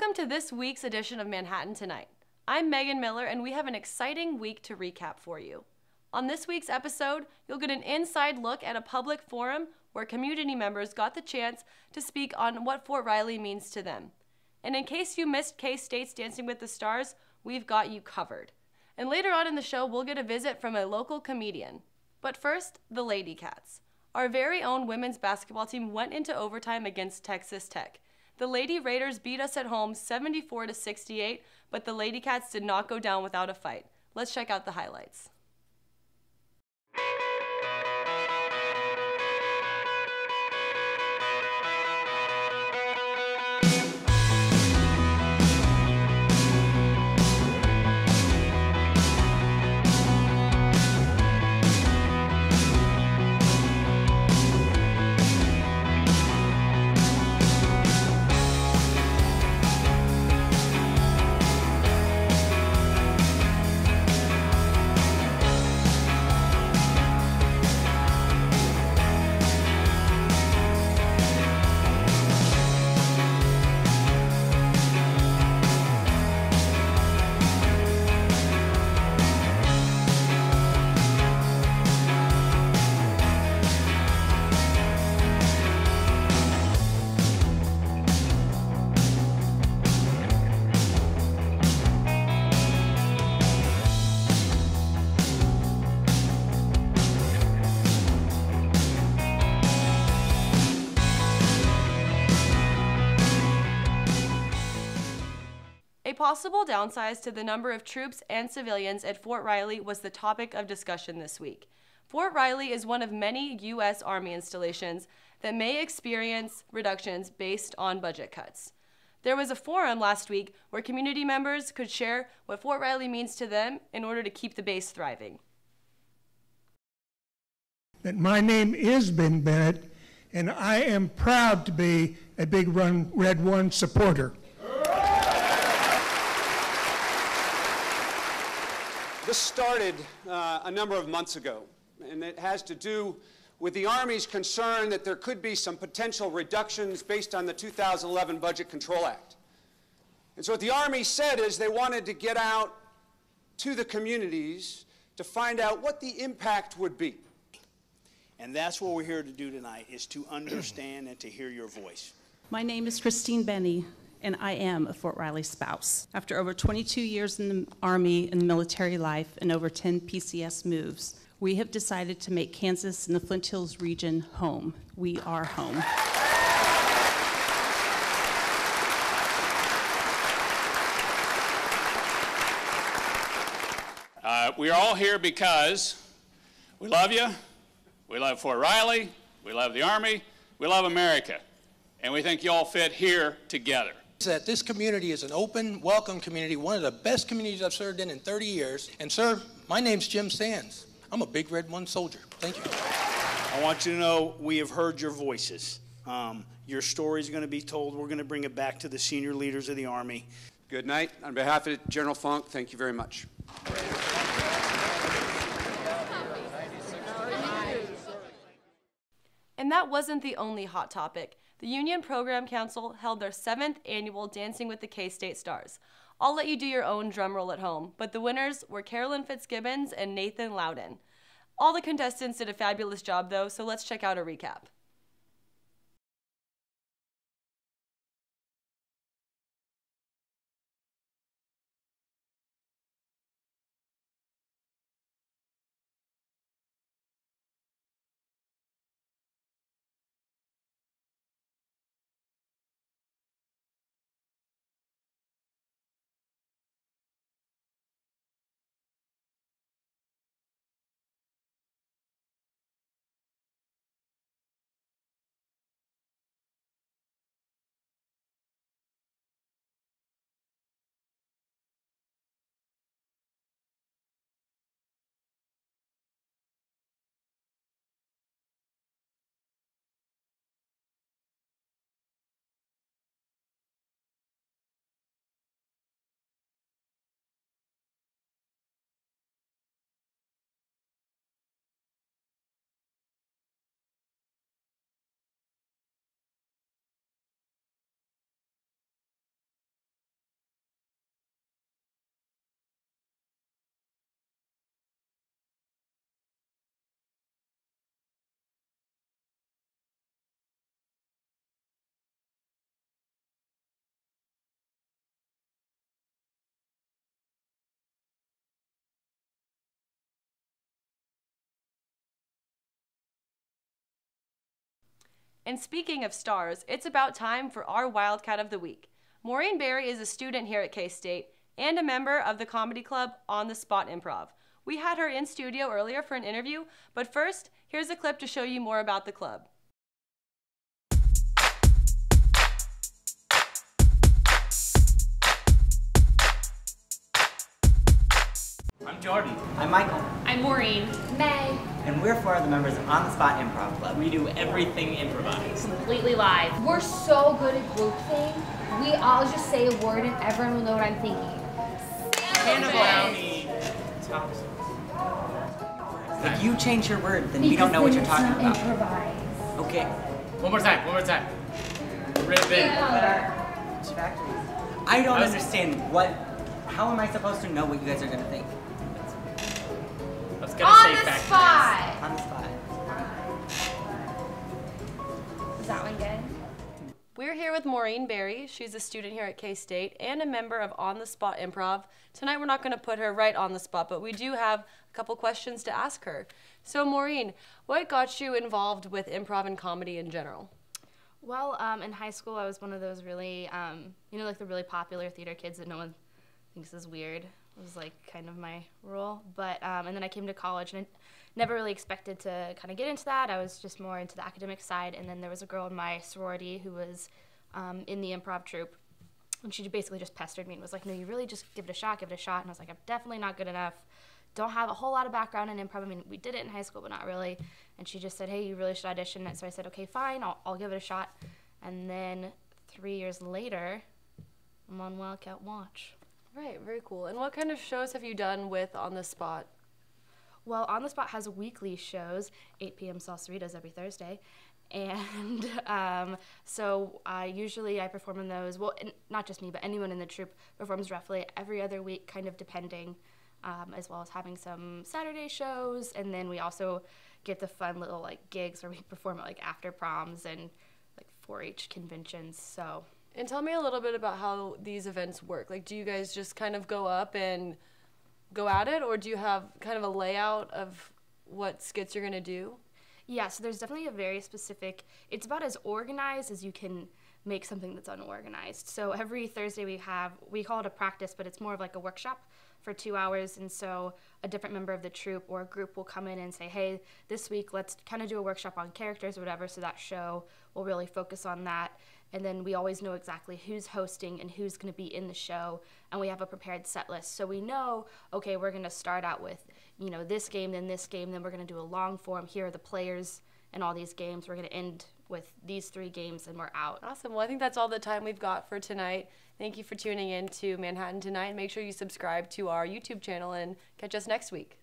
Welcome to this week's edition of Manhattan Tonight. I'm Megan Miller, and we have an exciting week to recap for you. On this week's episode, you'll get an inside look at a public forum where community members got the chance to speak on what Fort Riley means to them. And in case you missed K-State's Dancing with the Stars, we've got you covered. And later on in the show, we'll get a visit from a local comedian. But first, the Lady Cats. Our very own women's basketball team went into overtime against Texas Tech. The Lady Raiders beat us at home 74-68, but the Lady Cats did not go down without a fight. Let's check out the highlights. A possible downsize to the number of troops and civilians at Fort Riley was the topic of discussion this week. Fort Riley is one of many U.S. Army installations that may experience reductions based on budget cuts. There was a forum last week where community members could share what Fort Riley means to them in order to keep the base thriving. My name is Ben Bennett, and I am proud to be a Big Red One supporter. This started a number of months ago, and it has to do with the Army's concern that there could be some potential reductions based on the 2011 Budget Control Act. And so what the Army said is they wanted to get out to the communities to find out what the impact would be. And that's what we're here to do tonight, is to understand and to hear your voice. My name is Christine Benny, and I am a Fort Riley spouse. After over 22 years in the Army and military life and over 10 PCS moves, we have decided to make Kansas and the Flint Hills region home. We are home. We are all here because we love you, we love Fort Riley, we love the Army, we love America, and we think you all fit here together. That this community is an open, welcome community, one of the best communities I've served in 30 years. And sir, my name's Jim Sands. I'm a Big Red One soldier. Thank you. I want you to know we have heard your voices. Your story is going to be told. We're going to bring it back to the senior leaders of the Army. Good night. On behalf of General Funk, thank you very much. And that wasn't the only hot topic. The Union Program Council held their 7th annual Dancing with the K-State Stars. I'll let you do your own drum roll at home, but the winners were Carolyn Fitzgibbons and Nathan Loudon. All the contestants did a fabulous job though, so let's check out a recap. And speaking of stars, it's about time for our Wildcat of the Week. Maureen Barry is a student here at K-State and a member of the comedy club On the Spot Improv. We had her in studio earlier for an interview, but first, here's a clip to show you more about the club. I'm Jordan. I'm Michael. I'm Maureen. May. And we're four of the members of On the Spot Improv Club. We do everything improvised. Completely live. We're so good at group thing. We all just say a word and everyone will know what I'm thinking. Brownie. If you change your word, then we don't know what you're talking about. Improvise. Okay. One more time. Ribbon. I don't understand how am I supposed to know what you guys are going to think? I was gonna On say the factories. spot. On the spot. Is that one good? We're here with Maureen Barry. She's a student here at K-State and a member of On the Spot Improv. Tonight we're not going to put her right on the spot, but we do have a couple questions to ask her. So Maureen, what got you involved with improv and comedy in general? Well, in high school, I was one of those really, like the really popular theater kids that no one thinks is weird. It was like kind of my rule. But, and then I came to college and I never really expected to kind of get into that. I was just more into the academic side. And then there was a girl in my sorority who was in the improv troupe. And she basically just pestered me and was like, no, you really just give it a shot. And I was like, I'm definitely not good enough. Don't have a whole lot of background in improv. I mean, we did it in high school, but not really. And she just said, hey, you really should audition. And so I said, okay, fine, I'll give it a shot. And then 3 years later, I'm on Wildcat Watch. Right, very cool. And what kind of shows have you done with On the Spot? Well, On the Spot has weekly shows, 8 p.m. Salsaritas every Thursday. And so usually I perform in those. Well, not just me, but anyone in the troupe performs roughly every other week, kind of depending, as well as having some Saturday shows. And then we also get the fun little gigs where we perform at after proms and 4-H conventions. So. And tell me a little bit about how these events work. Do you guys just kind of go up and go at it, or do you have kind of a layout of what skits you're going to do? Yeah, so there's definitely a very specific, it's about as organized as you can make something that's unorganized. So every Thursday we call it a practice, but it's more of like a workshop for 2 hours. And so a different member of the troupe or a group will come in and say, hey, this week let's kind of do a workshop on characters or whatever. So that show will really focus on that. And then we always know exactly who's hosting and who's going to be in the show, and we have a prepared set list. So we know, okay, we're going to start out with, this game, then we're going to do a long form. Here are the players in all these games. We're going to end with these 3 games, and we're out. Awesome. Well, I think that's all the time we've got for tonight. Thank you for tuning in to Manhattan Tonight. Make sure you subscribe to our YouTube channel and catch us next week.